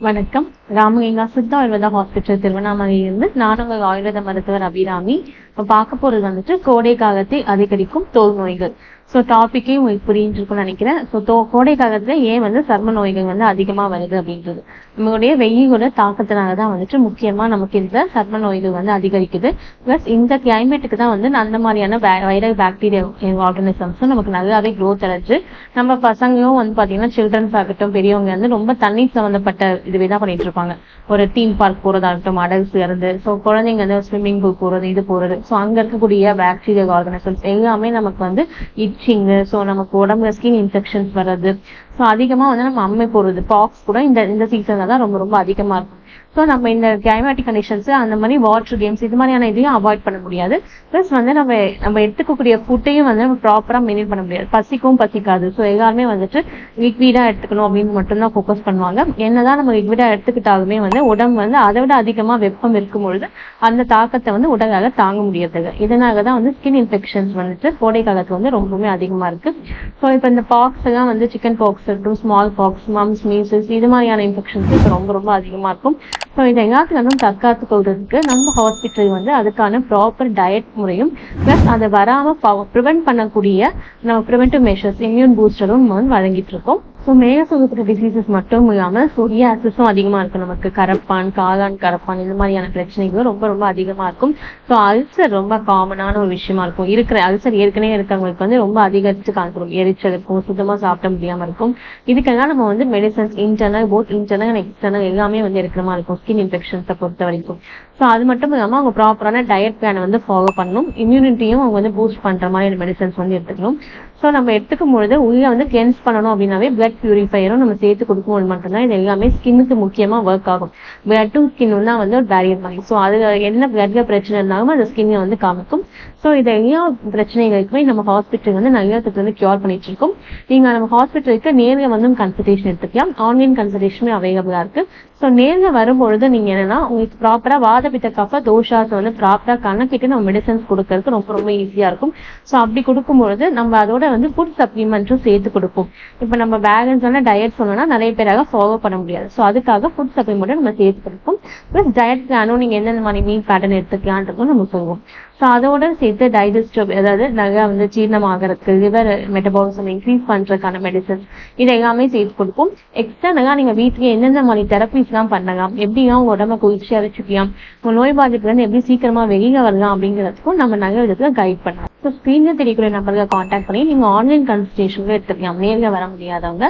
வணக்கம். ராமலிங்கா சித்தா ஆயுர்வேதா ஹாஸ்பிட்டல் திருவண்ணாமலையிலிருந்து நான் உங்கள் ஆயுர்வேத மருத்துவர் அபிராமி. இப்போ பார்க்க போறது வந்துட்டு கோடை காலத்தை அதிகரிக்கும் தோல் நோய்கள். ஸோ டாபிக்கே உங்களுக்கு புரிஞ்சிருக்கும்னு நினைக்கிறேன். ஸோ கோடை காலத்துல ஏன் வந்து சர்ம நோய்கள் வந்து அதிகமா வருது அப்படின்றது நம்மளுடைய வெயிலோட தாக்கத்தினாலதான் வந்துட்டு முக்கியமா நமக்கு இந்த சர்ம நோய்கள் வந்து அதிகரிக்குது. பிளஸ் இந்த கிளைமேட்டுக்கு தான் வந்து அந்த மாதிரியான வைரல் பாக்டீரியா ஆர்கானிசம்ஸும் நமக்கு நல்லாவே க்ரோத் அடைஞ்சு நம்ம பசங்களும் வந்து பாத்தீங்கன்னா சில்ட்ரன்ஸ் ஆகட்டும் பெரியவங்க வந்து ரொம்ப தண்ணீர் சம்பந்தப்பட்ட இதுவே தான் பண்ணிட்டு இருப்பாங்க. ஒரு தீம் பார்க் போறதாகட்டும், அடல்ஸ் இருந்து ஸோ குழந்தைங்க வந்து ஸ்விம்மிங் பூல் போறது, இது போறது. ஸோ அங்க இருக்கக்கூடிய பாக்டீரியா ஆர்கானிசம்ஸ் எல்லாமே நமக்கு வந்து இச்சிங்கு, ஸோ நமக்கு உடம்புல ஸ்கின் இன்ஃபெக்ஷன்ஸ் வர்றது, ஸோ அதிகமா வந்து நம்ம அம்மை போடுறது, பாக்ஸ் கூட இந்த சீசன்ல தான் ரொம்ப ரொம்ப அதிகமா இருக்கும். ஸோ நம்ம இந்த கிளைமேட்டிக் கண்டிஷன்ஸ் அந்த மாதிரி வாட்டர் கேம்ஸ் இது மாதிரியான இதையும் அவாய்ட் பண்ண முடியாது. ப்ளஸ் வந்து நம்ம எடுத்துக்கக்கூடிய ஃபுட்டையும் வந்து நம்ம ப்ராப்பரா மெயின்டைன் பண்ண முடியாது. பசிக்கும் பசிக்காது. ஸோ எல்லாருமே வந்துட்டு லிக்விடா எடுத்துக்கணும் அப்படின்னு மட்டும்தான் ஃபோக்கஸ் பண்ணுவாங்க. என்னதான் நம்ம லிக்விடா எடுத்துக்கிட்டாலுமே வந்து உடம்பு வந்து அதை விட அதிகமா வெப்பம் இருக்கும் பொழுது அந்த தாக்கத்தை வந்து உடலால தாங்க முடியாது. இதனாலதான் வந்து ஸ்கின் இன்ஃபெக்ஷன்ஸ் வந்துட்டு கோடை காலத்துல வந்து ரொம்பவுமே அதிகமா இருக்கு. ஸோ இப்போ இந்த பாக்ஸ் எல்லாம் வந்து சிக்கன் பாக்ஸ் இருக்கட்டும், ஸ்மால் பாக்ஸ், மம்ஸ், மீசல்ஸ் இது மாதிரியான இன்ஃபெக்ஷன்ஸ் இப்போ ரொம்ப ரொம்ப அதிகமா இருக்கும். ஸோ இதை எல்லாத்துக்கும் வந்து தற்காத்து கொள்றதுக்கு நம்ம ஹாஸ்பிட்டல் வந்து அதுக்கான ப்ராப்பர் டயட் முறையும் பிளஸ் அதை வராம ப்ரிவென்ட் பண்ணக்கூடிய நம்ம ப்ரிவென்டிவ் மெஷர்ஸ், இம்யூன் பூஸ்டரும் நம்ம வந்து வழங்கிட்டு இருக்கோம். ஸோ மேகசூகத்துக்கு டிசீசஸ் மட்டும் இல்லாமல் சொரியாசிஸும் அதிகமாக இருக்கும். நமக்கு கரப்பான், காளான் கரப்பான் இது மாதிரியான பிரச்சனைகளும் ரொம்ப ரொம்ப அதிகமாக இருக்கும். ஸோ அல்சர் ரொம்ப காமனான ஒரு விஷயமா இருக்கும். இருக்கிற அல்சர் ஏற்கனவே இருக்கிறவங்களுக்கு வந்து ரொம்ப அதிகரித்து காணப்படும். எரிச்சல் இருக்கும், சுத்தமாக சாப்பிட முடியாமல் இருக்கும். இதுக்கெல்லாம் நம்ம வந்து medicines internal, both internal and external எல்லாமே வந்து இருக்கிற மாதிரி இருக்கும் ஸ்கின் இன்ஃபெக்ஷன்ஸை பொறுத்த வரைக்கும். ஸோ அது மட்டும் இல்லாமல் அவங்க ப்ராப்பரான டயட் பிளானை வந்து ஃபாலோ பண்ணணும். இம்யூனிட்டியும் அவங்க வந்து பூஸ்ட் பண்ணுற மாதிரி மெடிசன்ஸ் வந்து எடுத்துக்கணும். ஸோ நம்ம எடுத்துக்கும் பொழுது உள்ள வந்து கிளென்ஸ் பண்ணணும் அப்படின்னாவே பிளட் பியூரிஃபையரும் நம்ம சேர்த்து கொடுக்கும்போது மட்டும்தான் இது எல்லாமே ஸ்கின்னுக்கு முக்கியமா ஒர்க் ஆகும். பிளட் டு ஸ்கின் தான் வந்து ஒரு பேரியர் மாதிரி. ஸோ அது என்ன பிளட்ல பிரச்சனை இருந்தாலும் அந்த ஸ்கின்னை வந்து காமிக்கும். ஸோ இது எல்லா பிரச்சனைகளுக்குமே நம்ம ஹாஸ்பிட்டல் வந்து நிறைய வந்து கியூர் பண்ணிட்டு இருக்கோம். நீங்க நம்ம ஹாஸ்பிட்டலுக்கு நேரில் வந்து கன்சல்டேஷன் எடுத்துக்கலாம். ஆன்லைன் கன்சல்டேஷனுமே அவைலபிளா இருக்கு. ஸோ நேரில் வரும்பொழுது நீங்க என்னன்னா உங்களுக்கு ப்ராப்பரா வாதபித்த கஃப தோஷாஸ் வந்து ப்ராப்பரா கணக்கிட்டு நம்ம மெடிசன்ஸ் கொடுக்கறதுக்கு ரொம்ப ரொம்ப ஈஸியா இருக்கும். ஸோ அப்படி கொடுக்கும்பொழுது நம்ம அதோட வந்து ஃபுட் சப்ளிமெண்ட்டும் சேர்த்து கொடுப்போம். இப்போ நம்ம பேலன்ஸான டயட் சொன்னோம்னா நிறைய பேராக ஃபாலோ பண்ண முடியாது. ஸோ அதுக்காக ஃபுட் சப்ளிமெண்ட்டும் நம்ம சேர்த்து கொடுப்போம். ப்ளஸ் டயட் பிளானும் நீங்க எந்தெந்த மாதிரி மீல் பேட்டர்ன் எடுத்துக்கலான்றதும் நம்ம சொல்லுவோம். ஸோ அதோட சேர்த்து டைஜஸ்டிவ், அதாவது நிறைய வந்து ஜீரணமாகறதுக்கு, லிவர் மெட்டபாலிசம் இன்க்ரீஸ் பண்றதுக்கான மெடிசன்ஸ் இது எல்லாமே சேர்த்து கொடுப்போம். எக்ஸ்டர்னலா நீங்க வீட்டுக்கு எந்தெந்த மாதிரி தெரப்பிஸ் எல்லாம் பண்ணலாம், எப்படிலாம் உங்க உடம்ப குளிர்ச்சியா வச்சுக்கலாம், உங்க நோய் பாதிப்புல இருந்து எப்படி சீக்கிரமா வெளியில வரலாம் அப்படிங்கிறதுக்கும் நம்ம நிறைய விதத்துல கைட் பண்ணலாம். ஸோ ஸ்கிரீன்ல தெரியக்கூடிய நம்பர்களை கான்டாக்ட் பண்ணி நீங்க ஆன்லைன் கன்சல்டேஷன் எடுத்துக்கலாம். நேரில் வர முடியாதவங்க.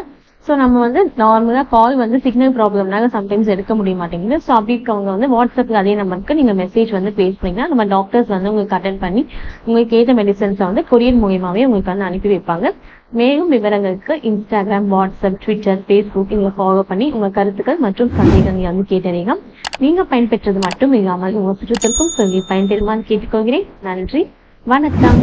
ஸோ நம்ம வந்து நார்மலா கால் வந்து சிக்னல் ப்ராப்ளம்னால சம்டைம்ஸ் எடுக்க முடிய மாட்டேங்குது. ஸோ அப்படி இருக்கவங்க வந்து வாட்ஸ்அப்ல அதே நம்பருக்கு நீங்க மெசேஜ் வந்து பேஸ் பண்ணீங்கன்னா நம்ம டாக்டர்ஸ் வந்து உங்களுக்கு அட்டென்ட் பண்ணி உங்களுக்கு ஏற்ற மெடிசன்ஸை வந்து கொரியர் மூலியமாவே உங்களுக்கு வந்து அனுப்பி வைப்பாங்க. மேலும் விவரங்களுக்கு இன்ஸ்டாகிராம், வாட்ஸ்அப், ட்விட்டர், ஃபேஸ்புக் இதை ஃபாலோ பண்ணி உங்க கருத்துக்கள் மற்றும் சந்தேகங்களை வந்து கேட்டறியலாம். நீங்க பயன்பெற்றது மட்டும் இல்லாமல் உங்க சுற்றத்திற்கும் சொல்லி பயன்பெறுமான்னு கேட்டுக்கொள்கிறேன். நன்றி, வணக்கம்.